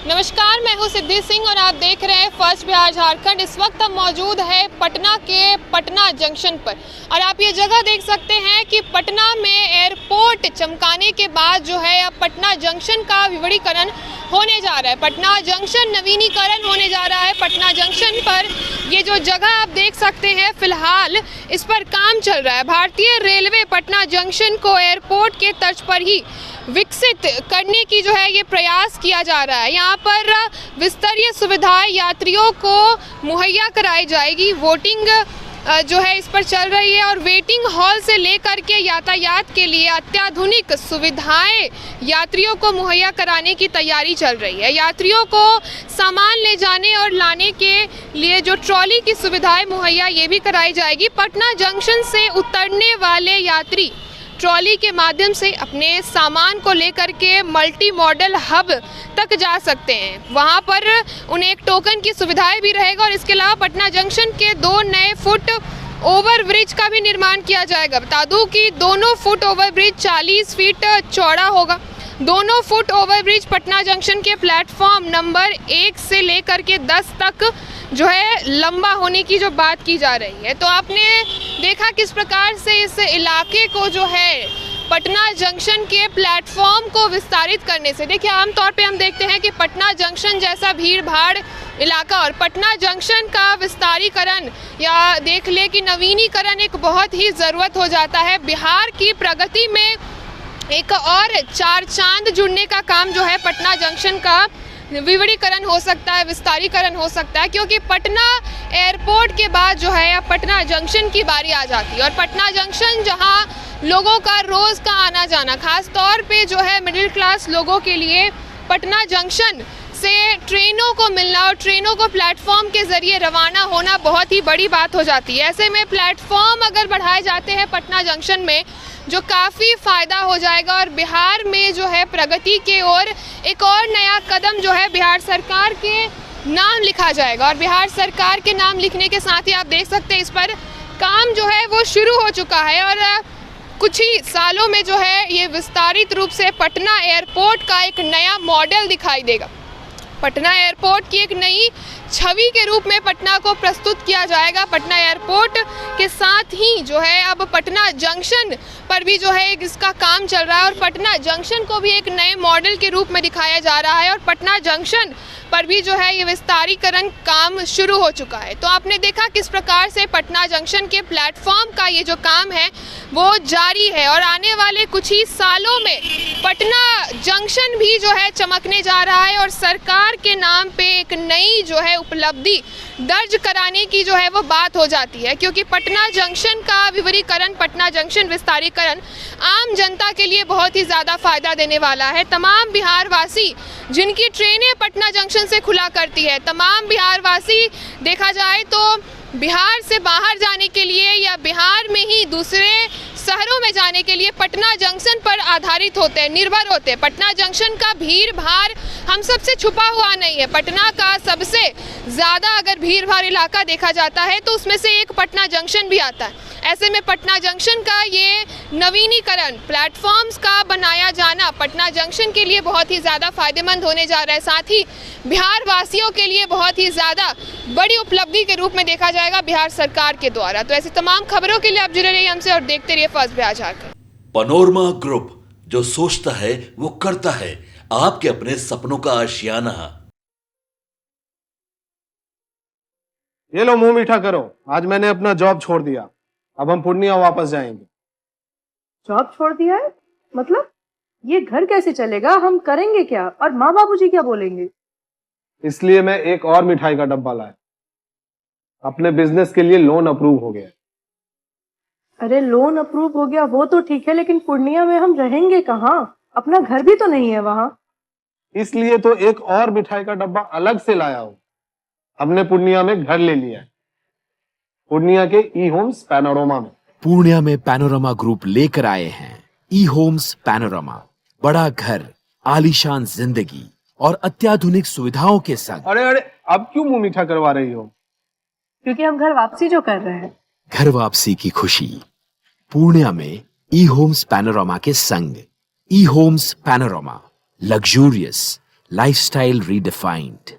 नमस्कार, मैं हूं सिद्धि सिंह और आप देख रहे हैं फर्स्ट बिहार झारखंड। इस वक्त हम मौजूद है पटना के पटना जंक्शन पर और आप ये जगह देख सकते हैं कि पटना में एयरपोर्ट चमकाने के बाद जो है अब पटना जंक्शन का विवड़ीकरण होने जा रहा है। पटना जंक्शन नवीनीकरण होने जा रहा है। पटना जंक्शन पर ये जो जगह आप देख सकते हैं, फिलहाल इस पर काम चल रहा है। भारतीय रेलवे पटना जंक्शन को एयरपोर्ट के तर्ज पर ही विकसित करने की जो है ये प्रयास किया जा रहा है। यहाँ पर विस्तरीय सुविधाएं यात्रियों को मुहैया कराई जाएगी। वोटिंग जो है इस पर चल रही है और वेटिंग हॉल से लेकर के यातायात के लिए अत्याधुनिक सुविधाएं यात्रियों को मुहैया कराने की तैयारी चल रही है। यात्रियों को सामान ले जाने और लाने के लिए जो ट्रॉली की सुविधाएं मुहैया ये भी कराई जाएगी। पटना जंक्शन से उतरने वाले यात्री ट्रॉली के माध्यम से अपने सामान को लेकर के मल्टी मॉडल हब तक जा सकते हैं। वहां पर उन्हें एक टोकन की सुविधाएं भी रहेगा और इसके अलावा पटना जंक्शन के 2 नए फुट ओवर ब्रिज का भी निर्माण किया जाएगा। बता दूं कि दोनों फुट ओवर ब्रिज 40 फीट चौड़ा होगा। दोनों foot over bridge Patna junction के प्लेटफॉर्म नंबर 1 से लेकर के 10 तक जो है लंबा होने की जो बात की जा रही है। तो आपने देखा किस प्रकार से इस इलाके को जो है पटना जंक्शन के प्लेटफॉर्म को विस्तारित करने से, देखिए आमतौर पे हम देखते हैं कि पटना जंक्शन जैसा भीड़ भाड़ इलाका और पटना जंक्शन का विस्तारीकरण या देख ले कि नवीनीकरण एक बहुत ही ज़रूरत हो जाता है। बिहार की प्रगति में एक और 4 चांद जुड़ने का काम जो है पटना जंक्शन का विवड़ीकरण हो सकता है, विस्तारीकरण हो सकता है, क्योंकि पटना एयरपोर्ट के बाद जो है अब पटना जंक्शन की बारी आ जाती है। और पटना जंक्शन जहां लोगों का रोज़ का आना जाना, खास तौर पे जो है मिडिल क्लास लोगों के लिए पटना जंक्शन से ट्रेनों को मिलना और ट्रेनों को प्लेटफॉर्म के ज़रिए रवाना होना बहुत ही बड़ी बात हो जाती है। ऐसे में प्लेटफॉर्म अगर बढ़ाए जाते हैं पटना जंक्शन में, जो काफ़ी फ़ायदा हो जाएगा और बिहार में जो है प्रगति के ओर एक और नया कदम जो है बिहार सरकार के नाम लिखा जाएगा। और बिहार सरकार के नाम लिखने के साथ ही आप देख सकते हैं इस पर काम जो है वो शुरू हो चुका है और कुछ ही सालों में जो है ये विस्तारित रूप से पटना एयरपोर्ट का एक नया मॉडल दिखाई देगा। पटना एयरपोर्ट की एक नई छवि के रूप में पटना को प्रस्तुत किया जाएगा। पटना एयरपोर्ट के साथ ही जो है अब पटना जंक्शन पर भी जो है इसका काम चल रहा है और पटना जंक्शन को भी एक नए मॉडल के रूप में दिखाया जा रहा है और पटना जंक्शन पर भी जो है ये विस्तारीकरण काम शुरू हो चुका है। तो आपने देखा किस प्रकार से पटना जंक्शन के प्लेटफॉर्म का ये जो काम है वो जारी है और आने वाले कुछ ही सालों में पटना जंक्शन भी जो है चमकने जा रहा है और सरकार के नाम पे एक नई जो है उपलब्धि दर्ज कराने की जो है वो बात हो जाती है, क्योंकि पटना जंक्शन का विवरीकरण, पटना जंक्शन विस्तारीकरण आम जनता के लिए बहुत ही ज़्यादा फायदा देने वाला है। तमाम बिहार वासी जिनकी ट्रेनें पटना जंक्शन से खुला करती है, तमाम बिहार वासी देखा जाए तो बिहार से बाहर जाने के लिए या बिहार में ही दूसरे शहरों में जाने के लिए पटना जंक्शन पर आधारित होते हैं, निर्भर होते हैं। पटना जंक्शन का भीड़ भाड़ हम सबसे छुपा हुआ नहीं है। पटना का सबसे ज़्यादा अगर भीड़ भाड़ इलाका देखा जाता है तो उसमें से एक पटना जंक्शन भी आता है। ऐसे में पटना जंक्शन का ये नवीनीकरण, प्लेटफॉर्म्स का बनाया जाना पटना जंक्शन के लिए बहुत ही ज़्यादा फायदेमंद होने जा रहा है। साथ ही बिहार वासियों के लिए बहुत ही ज़्यादा बड़ी उपलब्धि के रूप में देखा जाएगा बिहार सरकार के द्वारा। तो ऐसी तमाम खबरों के लिए आप जुड़े रहिए हमसे और देखते रहिए first Bihar Jharkhand. Panorama group, जो सोचता है वो करता है, आपके अपने सपनों का आशियाना। ये लो मुंह मीठा करो, आज मैंने अपना जॉब छोड़ दिया। अब हम पूर्णिया वापस जाएंगे। जॉब छोड़ दिया है? मतलब ये घर कैसे चलेगा? हम करेंगे क्या? और माँ बाबूजी क्या बोलेंगे? इसलिए मैं एक और मिठाई का डब्बा लाया। अपने बिजनेस के लिए लोन अप्रूव हो गया। अरे लोन अप्रूव हो गया वो तो ठीक है, लेकिन पूर्णिया में हम रहेंगे कहाँ? अपना घर भी तो नहीं है वहाँ। इसलिए तो एक और मिठाई का डब्बा अलग से लाया हूँ। हमने पूर्णिया में घर ले लिया है, पूर्णिया के ई होम्स पैनोरमा में। पूर्णिया में पैनोरमा ग्रुप लेकर आए हैं ई होम्स पैनोरमा। बड़ा घर, आलीशान जिंदगी और अत्याधुनिक सुविधाओं के संग। अरे अरे, अब क्यों मुंह मीठा करवा रही हो? क्योंकि हम घर वापसी जो कर रहे हैं। घर वापसी की खुशी पूर्णिया में ई होम्स पैनोरमा के संग। ई homes panorama, luxurious, lifestyle redefined.